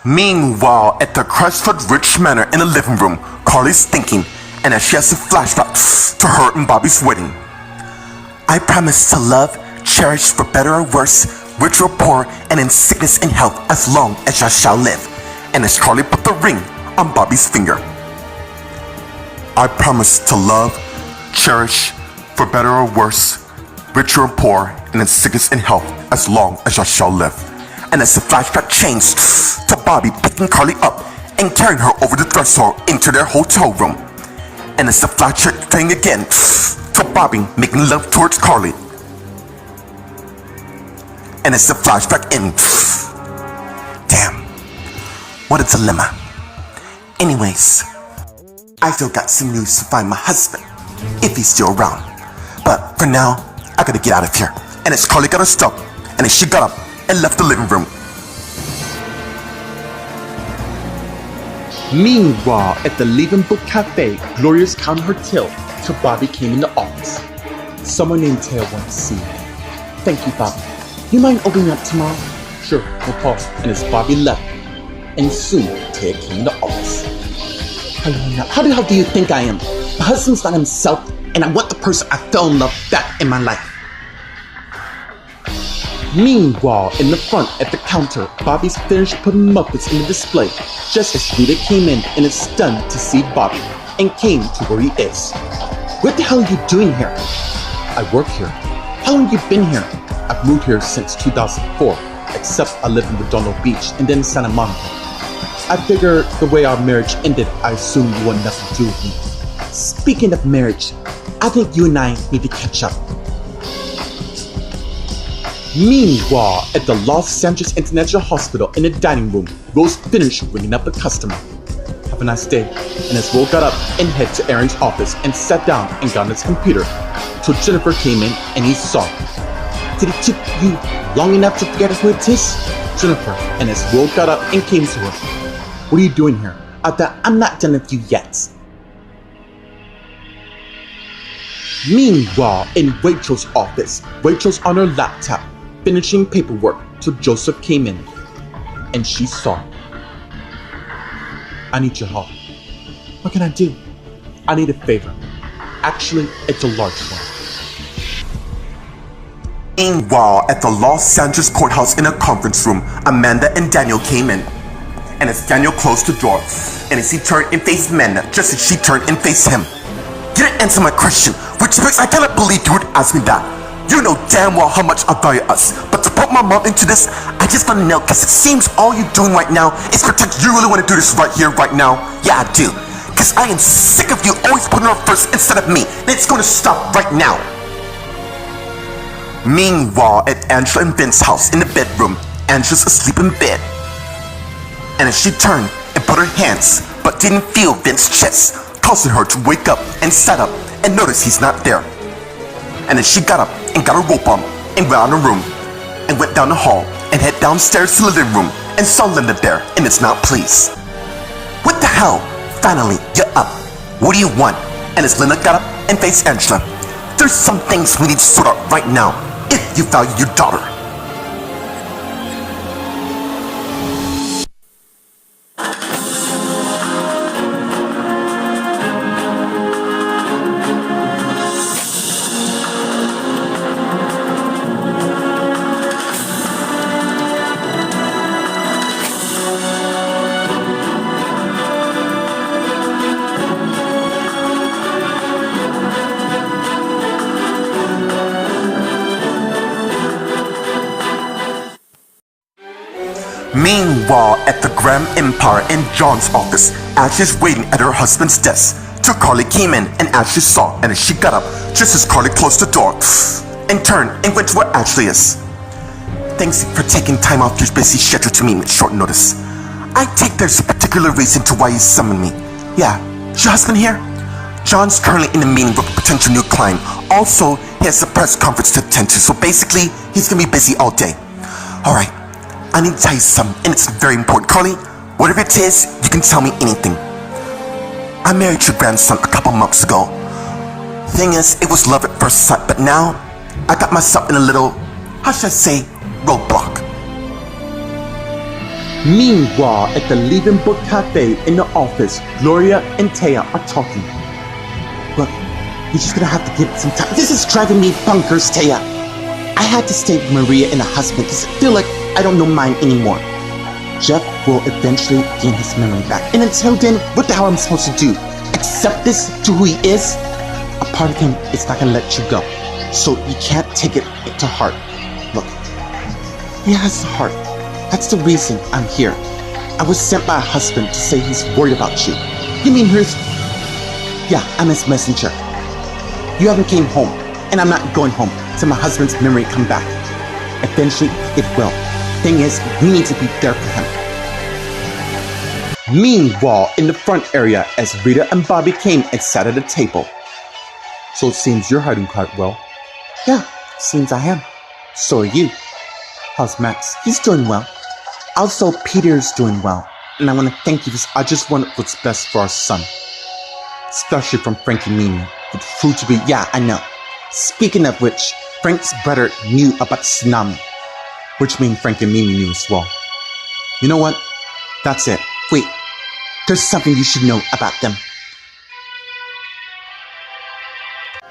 Meanwhile, at the Crestwood Rich Manor in the living room, Carly's thinking, and as she has a flashback to her and Bobby's wedding. I promise to love, cherish for better or worse, rich or poor, and in sickness and health as long as I shall live. And as Carly put the ring on Bobby's finger. I promise to love, cherish for better or worse, rich or poor, and in sickness and health as long as I shall live. And as the flashback changed to Bobby picking Carly up and carrying her over the threshold into their hotel room. And as the flashback thing again to Bobby making love towards Carly. And as the flashback ends. Damn, what a dilemma. Anyways, I still got some news to find my husband, if he's still around. But for now, I gotta get out of here. And as Carly got her stuff, and as she got up and left the living room. Meanwhile, at the Leavenbrook Cafe, Gloria's counting her till till Bobby came in the office. Someone named Taylor wants to see you. Thank you, Bobby. You mind opening up tomorrow? Sure, no problem. And as Bobby left, and soon Taylor came in the office. How the hell do you think I am? My husband's not himself, and I want the person I fell in love back in my life. Meanwhile, in the front at the counter, Bobby's finished putting muffins in the display just as Rita came in and is stunned to see Bobby and came to where he is. What the hell are you doing here? I work here. How long have you been here? I've moved here since 2004, except I live in Redondo Beach and then Santa Monica. I figure the way our marriage ended, I assume you want nothing to do with me. Speaking of marriage, I think you and I need to catch up. Meanwhile, at the Los Angeles International Hospital in the dining room, Rose finished ringing up a customer. Have a nice day. And as Will got up and headed to Aaron's office and sat down and got on his computer, till Jennifer came in and he saw her. Did it took you long enough to forget who it is? Jennifer, and as Will got up and came to her. What are you doing here? I thought I'm not done with you yet. Meanwhile, in Rachel's office, Rachel's on her laptop, finishing paperwork till Joseph came in, and she saw. I need your help. What can I do? I need a favor. Actually, it's a large one. Meanwhile, at the Los Angeles courthouse in a conference room, Amanda and Daniel came in. And as Daniel closed the door, and as he turned and faced Amanda, just as she turned and faced him. You didn't answer my question, which means I cannot believe you would ask me that. You know damn well how much I value us, but to put my mom into this, I just want to know, because it seems all you're doing right now is pretend you really want to do this right here, right now. Yeah, I do. Because I am sick of you always putting her first instead of me, and it's going to stop right now. Meanwhile, at Angela and Vince's house in the bedroom, Angela's asleep in bed. And as she turned and put her hands, but didn't feel Vince's chest, causing her to wake up and sat up and notice he's not there. And then she got up and got her rope on and went out of the room and went down the hall and head downstairs to the living room and saw Linda there and is not pleased. What the hell? Finally, you're up. What do you want? And as Linda got up and faced Angela, there's some things we need to sort out right now if you value your daughter. Meanwhile, at the Grand Empire in John's office, Ashley is waiting at her husband's desk till Carly came in and Ashley saw, and as she got up, just as Carly closed the door and turned and went to where Ashley is. Thanks for taking time off your busy schedule to meet me at short notice. I take there's a particular reason to why you summoned me. Yeah, is your husband here? John's currently in a meeting with a potential new client. Also, he has a press conference to attend to, so basically, he's gonna be busy all day. Alright. I need to tell you something, and it's very important. Carly, whatever it is, you can tell me anything. I married your grandson a couple months ago. Thing is, it was love at first sight, but now, I got myself in a little, how should I say, roadblock. Meanwhile, at the Liebenberg Cafe in the office, Gloria and Taya are talking. Look, you're just gonna have to give it some time. This is driving me bonkers, Taya. I had to stay with Maria and her husband because I feel like I don't know mine anymore. Jeff will eventually gain his memory back. And until then, what the hell am I supposed to do? Accept this to who he is? A part of him is not gonna let you go. So you can't take it to heart. Look, he has a heart. That's the reason I'm here. I was sent by a husband to say he's worried about you. You mean his... Yeah, I'm his messenger. You haven't came home, and I'm not going home till my husband's memory come back. Eventually, it will. Thing is, we need to be there for him. Meanwhile, in the front area, as Rita and Bobby came and sat at a table. So it seems you're hiding quite well. Yeah, seems I am. So are you. How's Max? He's doing well. Also, Peter's doing well. And I want to thank you because I just want what's best for our son. Especially from Frank and Mimi. It proved to be, yeah, I know. Speaking of which, Frank's brother knew about the tsunami. Which means Frank and Mimi knew as well. You know what? That's it. Wait. There's something you should know about them.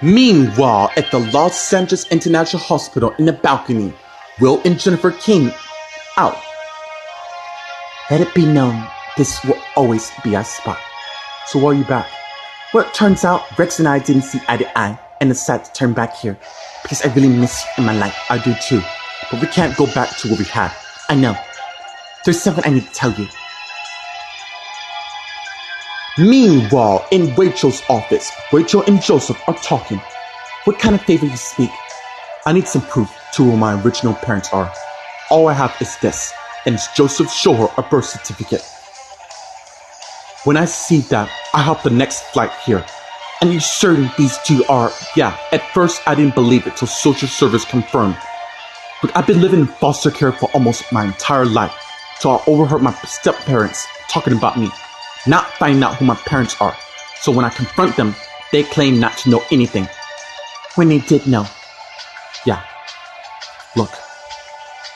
Meanwhile, at the Los Angeles International Hospital in the balcony, Will and Jennifer came out. Let it be known, this will always be our spot. So why are you back? Well, it turns out Rex and I didn't see eye to eye and decided to turn back here because I really miss you in my life. I do too. But we can't go back to what we had. I know. There's something I need to tell you. Meanwhile, in Rachel's office, Rachel and Joseph are talking. What kind of favor you speak? I need some proof to who my original parents are. All I have is this, and it's Joseph show her a birth certificate. When I see that, I hop the next flight here. And you're certain these two are, yeah, at first I didn't believe it till social service confirmed. But I've been living in foster care for almost my entire life, so I overheard my step-parents talking about me, not finding out who my parents are. So when I confront them, they claim not to know anything. When they did know. Yeah. Look,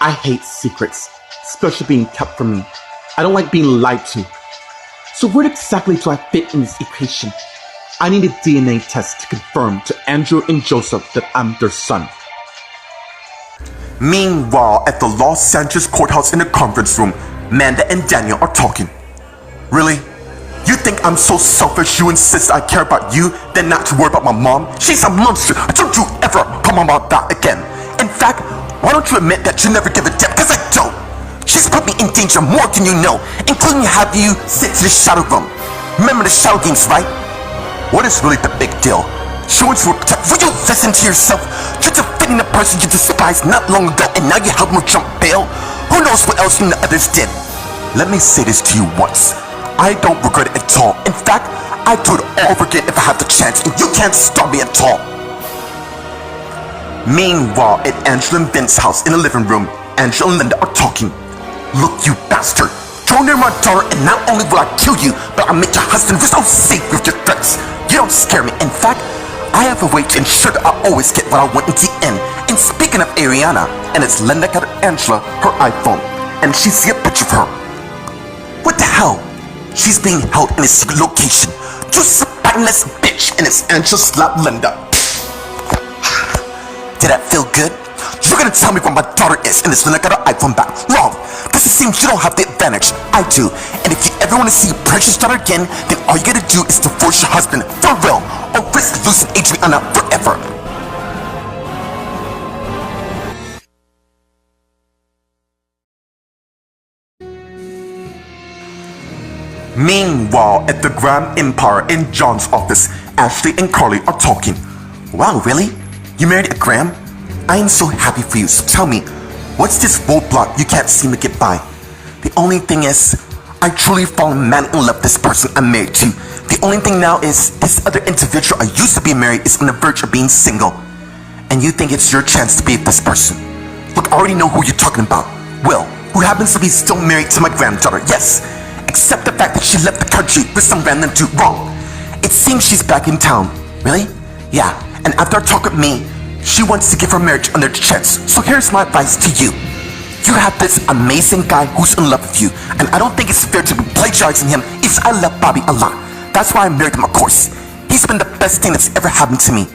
I hate secrets, especially being kept from me. I don't like being lied to. So where exactly do I fit in this equation? I need a DNA test to confirm to Andrew and Joseph that I'm their son. Meanwhile, at the Los Angeles courthouse in the conference room, Amanda and Daniel are talking. Really? You think I'm so selfish you insist I care about you, then not to worry about my mom? She's a monster. Don't you ever call my mom that again. In fact, why don't you admit that you never give a damn? Because I don't. She's put me in danger more than you know, including having you sit to the shadow room. Remember the shadow games, right? What is really the big deal? Showing you will you listen to yourself? You're defending the person you despised not long ago, and now you help me jump bail? Who knows what else you and the others did? Let me say this to you once. I don't regret it at all. In fact, I'd do it all over again if I had the chance, and you can't stop me at all. Meanwhile, at Angela and Vince's house in the living room, Angela and Linda are talking. Look, you bastard. Go near my daughter, and not only will I kill you, but I'll make your husband so safe with your threats. You don't scare me. In fact, I have a way to ensure that I always get what I want in the end. And speaking of Ariana, and it's Linda got Angela her iPhone, and she see a picture of her. What the hell? She's being held in a secret location. You spineless bitch, and it's Angela slap Linda. Did that feel good? You're gonna tell me where my daughter is, and it's Linda got her iPhone back. Wrong, because it seems you don't have the advantage. I do, and if you ever want to see your precious daughter again, then all you gotta do is divorce your husband for real, or risk losing Adriana forever. Meanwhile, at the Grand Empire in John's office, Ashley and Carly are talking. Wow, really? You married a Graham? I am so happy for you, so tell me, what's this roadblock you can't seem to get by? The only thing is, I truly fallen madly in love with this person I'm married to. The only thing now is, this other individual I used to be married is on the verge of being single. And you think it's your chance to be with this person. Look, I already know who you're talking about. Will, who happens to be still married to my granddaughter, yes. Except the fact that she left the country with some random dude. Wrong. It seems she's back in town. Really? Yeah, and after a talk with me, she wants to give her marriage another chance. So here's my advice to you. You have this amazing guy who's in love with you, and I don't think it's fair to be plagiarizing him if I love Bobby a lot. That's why I married him, of course. He's been the best thing that's ever happened to me.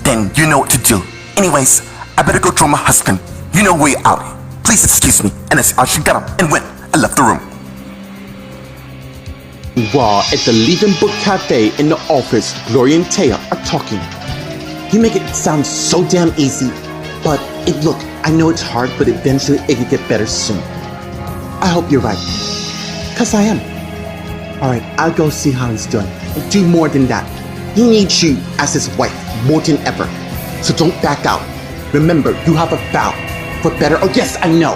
Then you know what to do. Anyways, I better go join my husband. You know we're out. Please excuse me. And as Ashley got up and went, I left the room. While at the Leaving Book Cafe in the office, Gloria and Taya are talking. You make it sound so damn easy, but look, I know it's hard, but eventually it can get better soon. I hope you're right, cause I am. Alright, I'll go see how he's doing. And do more than that. He needs you as his wife more than ever. So don't back out. Remember, you have a vow. For better, oh yes, I know.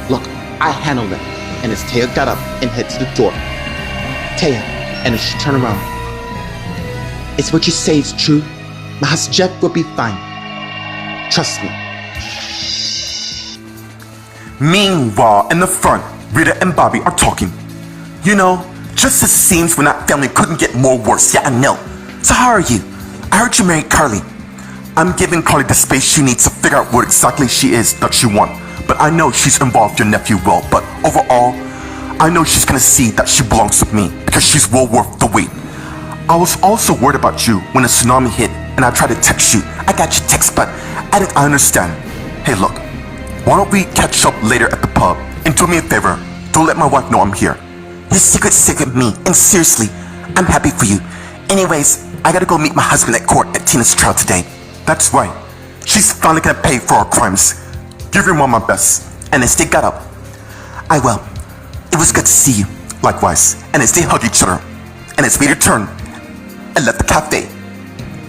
Look, I handled it. And as Taya got up and head to the door, Taya, and as she turned around, it's what you say is true. My husband Jeff will be fine. Trust me. Meanwhile, in the front, Rita and Bobby are talking. You know, just it seems when that family couldn't get more worse. Yeah, I know. So how are you? I heard you married Carly. I'm giving Carly the space she needs to figure out what exactly she is that she wants. But I know she's involved your nephew well. But overall, I know she's gonna see that she belongs with me because she's well worth the wait. I was also worried about you when the tsunami hit and I tried to text you. I got your text, but I understand. Hey, look, why don't we catch up later at the pub? And do me a favor, don't let my wife know I'm here. Your secret's safe with me, and seriously, I'm happy for you. Anyways, I gotta go meet my husband at court at Tina's trial today. That's right. She's finally gonna pay for our crimes. Give your mom my best. And as they got up, I will. It was good to see you. Likewise. And as they hugged each other, and as we returned and left the cafe,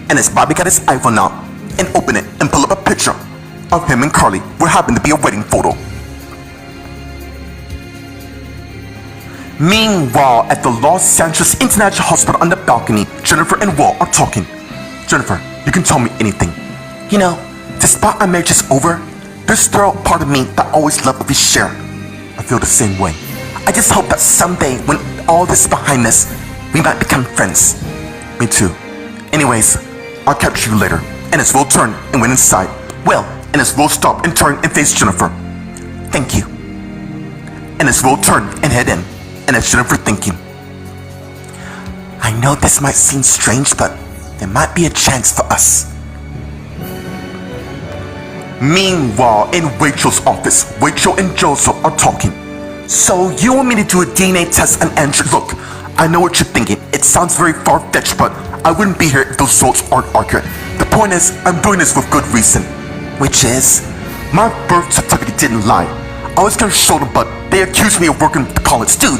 and as Bobby got his iPhone out and opened it and pulled up a picture of him and Carly, what happened to be a wedding photo. Meanwhile, at the Los Angeles International Hospital on the balcony, Jennifer and Will are talking. Jennifer, you can tell me anything. You know, despite our marriage is over, there's still a part of me that always loved what we share. I feel the same way. I just hope that someday, when all this is behind us, we might become friends. Me too. Anyways, I'll catch you later. And as Will turned and went inside, Will and as Will stopped and turned and faced Jennifer. Thank you. And as Will turned and head in, and as Jennifer thinking, I know this might seem strange, but there might be a chance for us. Meanwhile, in Rachel's office, Rachel and Joseph are talking. So you want me to do a DNA test on Andrew? Look, I know what you're thinking. It sounds very far-fetched, but I wouldn't be here if those results aren't accurate. The point is, I'm doing this with good reason. Which is, my birth certificate didn't lie. I was gonna show them, but they accused me of working with the college. Dude,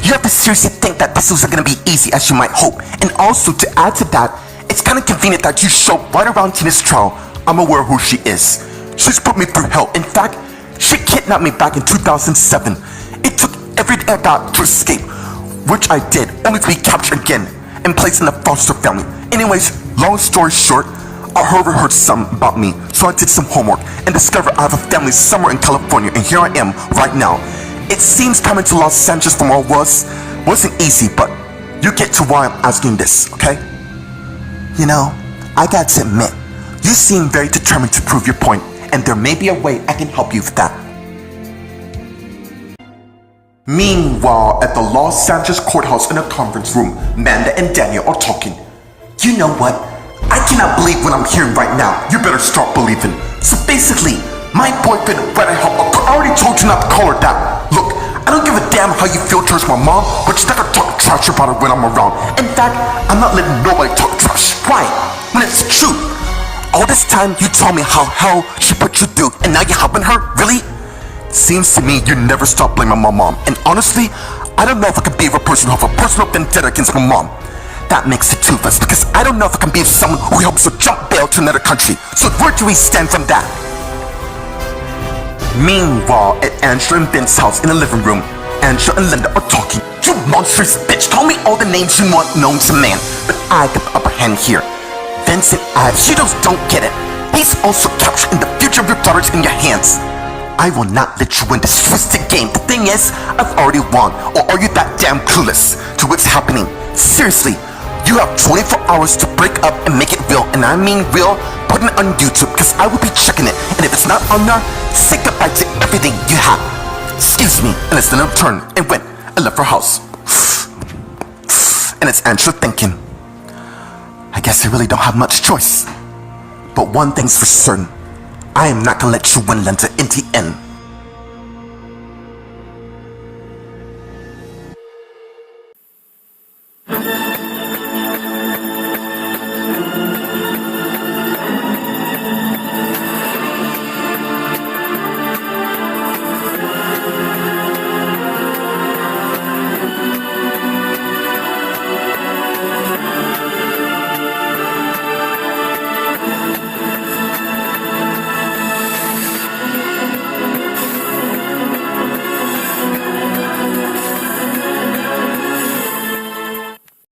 you have to seriously think that this wasn't gonna be easy as you might hope. And also, to add to that, it's kind of convenient that you show right around Tina's trial. I'm aware of who she is. She's put me through hell. In fact, she kidnapped me back in 2007. It took everything I got to escape, which I did, only to be captured again and placed in the foster family. Anyways, long story short, I heard something about me, so I did some homework and discovered I have a family somewhere in California, and here I am right now. It seems coming to Los Angeles from where I wasn't easy, but you get to why I'm asking this, okay? You know, I got to admit, you seem very determined to prove your point, and there may be a way I can help you with that. Meanwhile, at the Los Angeles courthouse in a conference room, Amanda and Daniel are talking. You know what? I cannot believe what I'm hearing right now. You better start believing. So basically, my boyfriend, Brett, I already told you not to call her that. Look, I don't give a damn how you feel towards my mom, but you never talk trash about her when I'm around. In fact, I'm not letting nobody talk trash. Why? When it's true. All this time, you told me how hell she put you through, and now you're helping her? Really? Seems to me you never stop blaming my mom. And honestly, I don't know if I can be with a person who has a personal vendetta against my mom. That makes it two of us, because I don't know if I can be with someone who helps her jump bail to another country. So where do we stand from that? Meanwhile, at Angela and Ben's house in the living room, Angela and Linda are talking. You monstrous bitch, call me all the names you want known to man, but I got the upper hand here. Vincent Ives, you just don't get it. He's also capturing the future of your daughters in your hands. I will not let you win this twisted game. The thing is, I've already won. Or are you that damn clueless to what's happening? Seriously, you have 24 hours to break up and make it real. And I mean real, put it on YouTube, because I will be checking it. And if it's not on there, Say goodbye to everything you have. Excuse me. And it's then turned and went and left her house. And it's Angela thinking, I guess I really don't have much choice. But one thing's for certain, I am not gonna let you win Linda in the end.